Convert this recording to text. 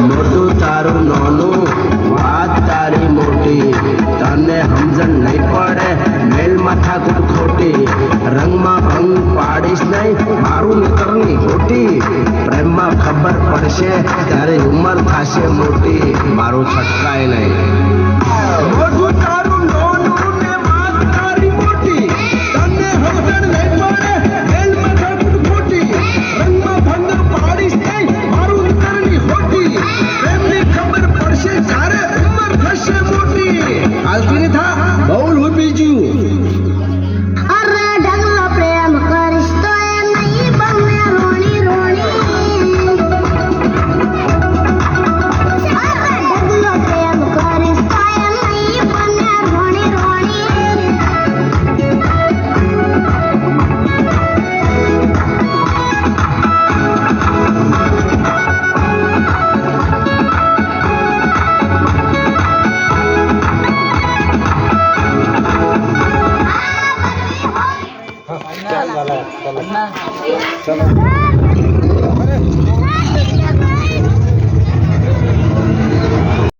મોટું તારું નાનું વાત તારી મોટી તને સમજણ નહીં પડે મેલ માથાકૂટ ખોટી રંગમાં ભંગ પાડીશ નહીં મારું નીકળની ખોટી પ્રેમમાં ખબર પડશે ત્યારે ઉંમર થશે મોટી મારું છટકાય નહીં મોટું તારું નાનું ને વાત તારી મોટી તને સમજણ નહીં પડે મેલ માથાકૂટ ખોટી રંગમાં ભંગ પાડીશ નહીં મારું નીકળની ખોટી પ્રેમની ખબર પડશે જ્યારે ઉંમર થશે મોટી હાલતી ને થા બહુ લોપી ગયું અરે ઢગલો પ્રેમ કરીશ તો એ નહીં બને રોણી રોણી અરે ઢગલો પ્રેમ કરીશ તો એ નહીં બને રોણી રોણી ચલો